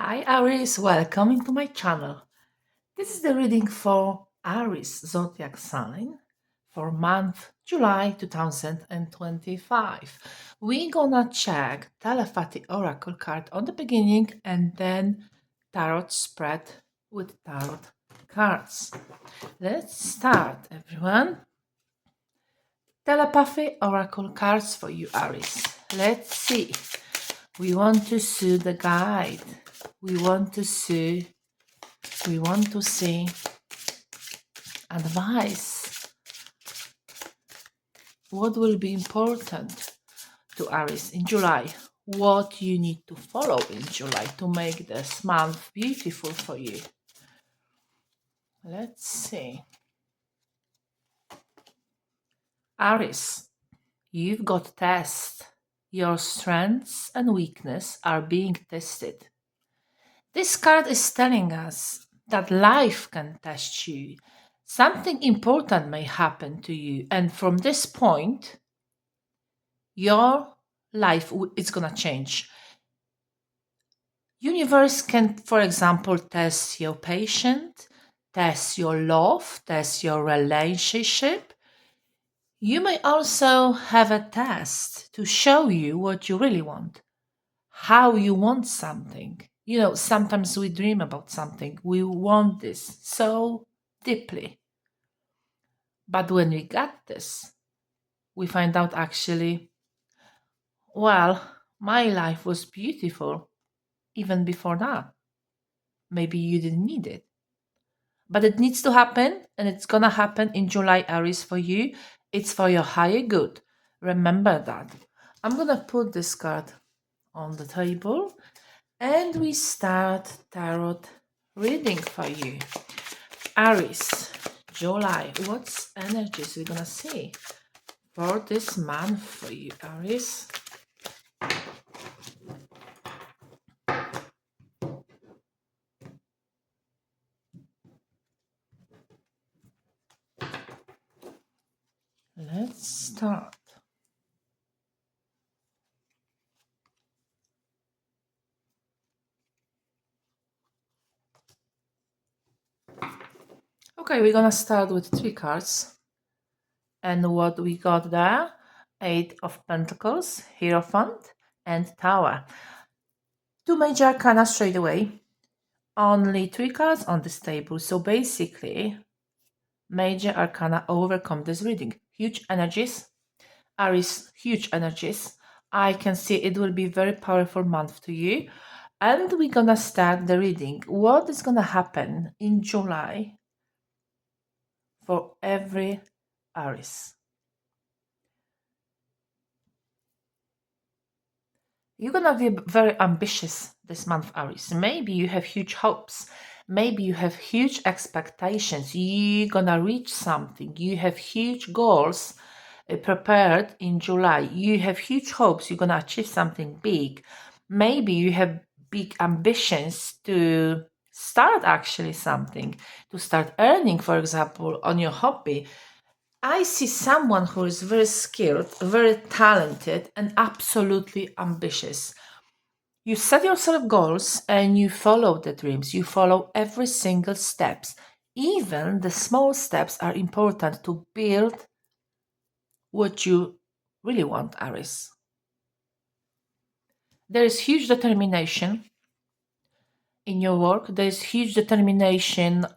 Hi Aries, welcome to my channel. This is the reading for Aries zodiac sign for month July 2025. We're gonna check telepathy oracle card on the beginning and then tarot spread with tarot cards. Let's start, everyone. Telepathy oracle cards for you, Aries. Let's see. We want to see the guide. We want to see advice. What will be important to Aries in July? What you need to follow in July to make this month beautiful for you? Let's see. Aries, you've got tests. Your strengths and weakness are being tested. This card is telling us that life can test you. Something important may happen to you, and from this point, your life is gonna change. Universe can, for example, test your patience, test your love, test your relationship. You may also have a test to show you what you really want, how you want something. Sometimes we dream about something, we want this so deeply. But when we got this, we find out actually, well, my life was beautiful even before that. Maybe you didn't need it. But it needs to happen, and it's gonna happen in July, Aries, for you. It's for your higher good. Remember that. I'm gonna put this card on the table and we start tarot reading for you. Aries, July. What's energies we're gonna see for this month for you, Aries? Let's start. Okay, we're gonna start with three cards. And what we got there? Eight of Pentacles, Hierophant, and Tower. Two major arcana straight away. Only three cards on this table. So basically, major arcana overcome this reading. Huge energies. Aries, huge energies. I can see it will be very powerful month to you. And we're gonna start the reading. What is gonna happen in July for every Aries? You're gonna be very ambitious this month, Aries. Maybe you have huge hopes. Maybe you have huge expectations. You're gonna reach something. You have huge goals prepared in July. You have huge hopes. You're gonna achieve something big. Maybe you have big ambitions to start actually something, to start earning, for example, on your hobby. I see someone who is very skilled, very talented, and absolutely ambitious. You set yourself goals and you follow the dreams. You follow every single steps. Even the small steps are important to build what you really want, Aries. There is huge determination in your work. There is huge determination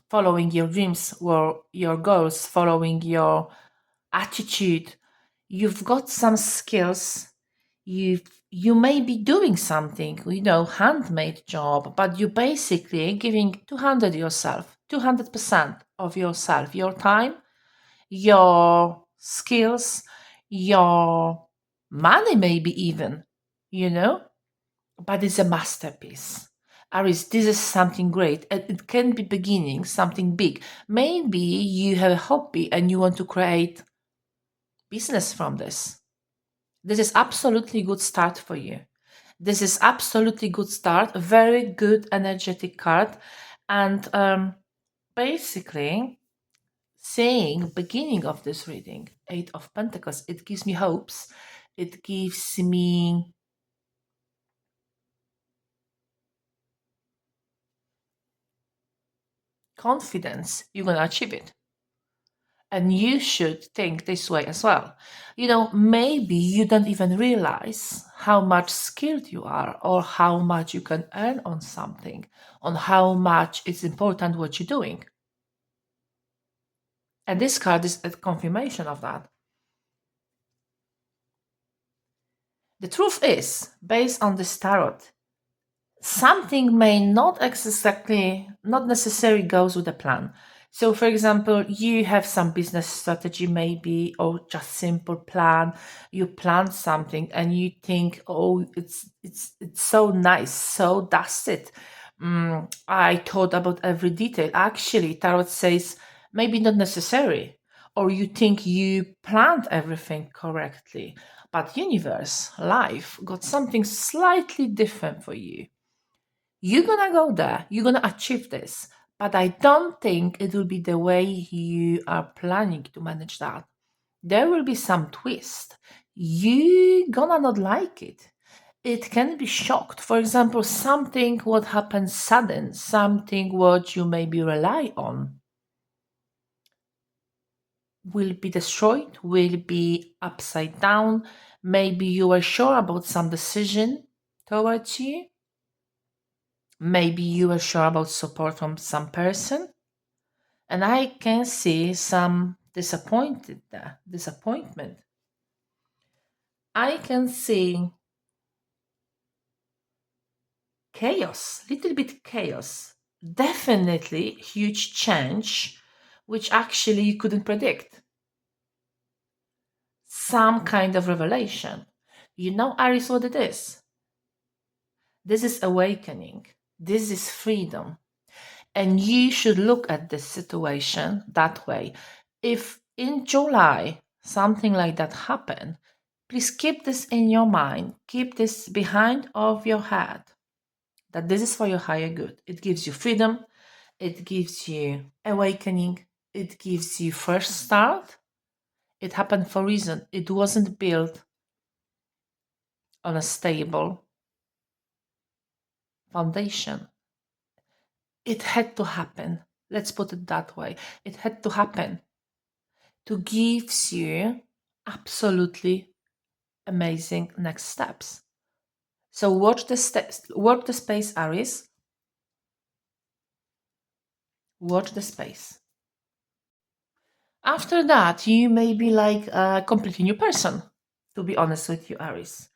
following your dreams or your goals, following your attitude. You've got some skills. You may be doing something, handmade job, but you basically giving 200% of yourself, your time, your skills, your money, maybe even, you know, but it's a masterpiece. Aries, this is something great. And it can be beginning, something big. Maybe you have a hobby and you want to create business from this. This is absolutely good start for you. This is absolutely good start, a very good energetic card. And basically, saying beginning of this reading, Eight of Pentacles, it gives me hopes. It gives me confidence you're going to achieve it. And you should think this way as well. Maybe you don't even realize how much skilled you are or how much you can earn on something, on how much it's important what you're doing. And this card is a confirmation of that. The truth is, based on this tarot, something may not necessarily goes with the plan. So for example, you have some business strategy maybe, or just simple plan. You plan something and you think, oh, it's so nice, so that's it. I thought about every detail. Actually, tarot says maybe not necessary, or you think you planned everything correctly, but universe, life got something slightly different for you. You're gonna go there, you're gonna achieve this, but I don't think it will be the way you are planning to manage that. There will be some twist. You gonna not like it. It can be shocked. For example, something what happens sudden, something what you maybe rely on will be destroyed, will be upside down. Maybe you were sure about some decision towards you. Maybe you were sure about support from some person. And I can see some disappointment. I can see chaos, little bit chaos. Definitely huge change, which actually you couldn't predict. Some kind of revelation. Aries, what it is? This is awakening. This is freedom. And you should look at this situation that way. If in July something like that happened, please keep this in your mind. Keep this behind of your head that this is for your higher good. It gives you freedom. It gives you awakening. It gives you fresh start. It happened for a reason. It wasn't built on a stable foundation. It had to happen. Let's put it that way. It had to happen to give you absolutely amazing next steps. So watch the steps, work the space, Aries. Watch the space. After that, you may be like a completely new person, to be honest with you, Aries.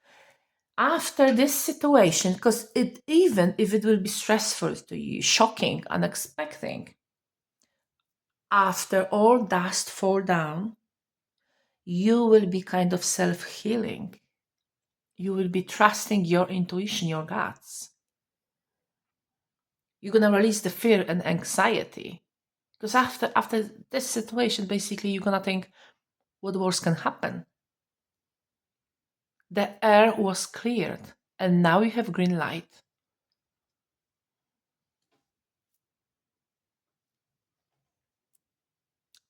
After this situation, because even if it will be stressful to you, shocking, unexpected, after all dust fall down, you will be kind of self-healing. You will be trusting your intuition, your guts. You're gonna release the fear and anxiety. Because after this situation, basically you're gonna think, what worse can happen? The air was cleared and now you have green light.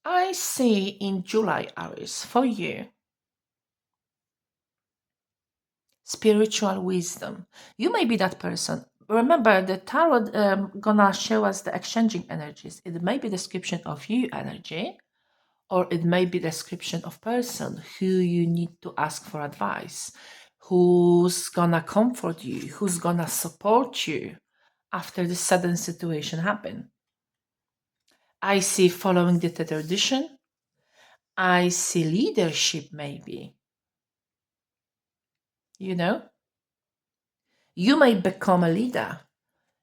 I see in July, Aries, for you, spiritual wisdom. You may be that person. Remember, the tarot gonna show us the exchanging energies. It may be description of you energy, or it may be description of person who you need to ask for advice, who's gonna comfort you, who's gonna support you after this sudden situation happen. I see following the tradition. I see leadership maybe. You know, you may become a leader.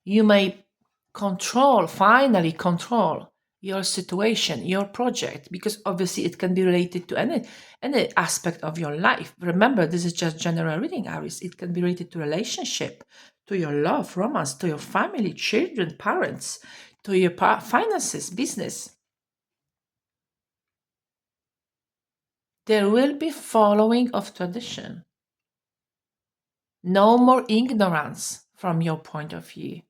You may finally control your situation, your project, because obviously it can be related to any aspect of your life. Remember, this is just general reading, Aries. It can be related to relationship, to your love, romance, to your family, children, parents, to your finances, business. There will be following of tradition. No more ignorance from your point of view.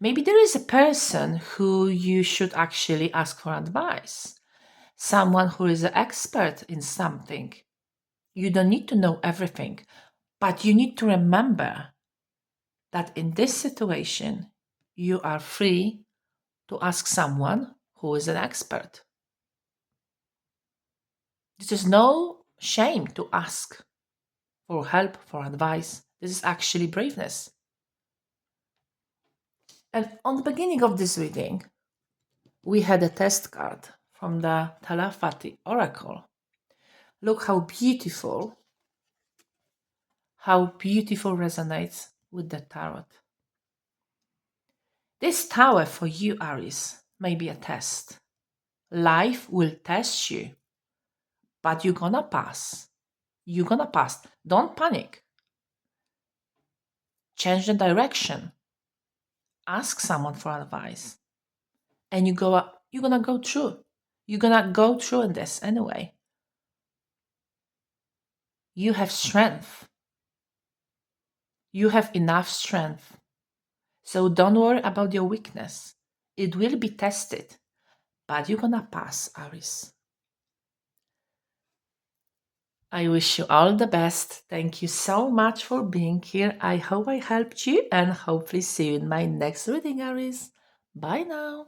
Maybe there is a person who you should actually ask for advice. Someone who is an expert in something. You don't need to know everything, but you need to remember that in this situation, you are free to ask someone who is an expert. This is no shame to ask for help, for advice. This is actually braveness. And on the beginning of this reading, we had a test card from the telepathy oracle. Look how beautiful resonates with the tarot. This tower for you, Aries, may be a test. Life will test you, but you're gonna pass. You're gonna pass. Don't panic. Change the direction. Ask someone for advice. And you're gonna go through. You're gonna go through in this anyway. You have strength. You have enough strength. So don't worry about your weakness. It will be tested, but you're gonna pass, Aries. I wish you all the best. Thank you so much for being here. I hope I helped you and hopefully see you in my next reading, Aries. Bye now.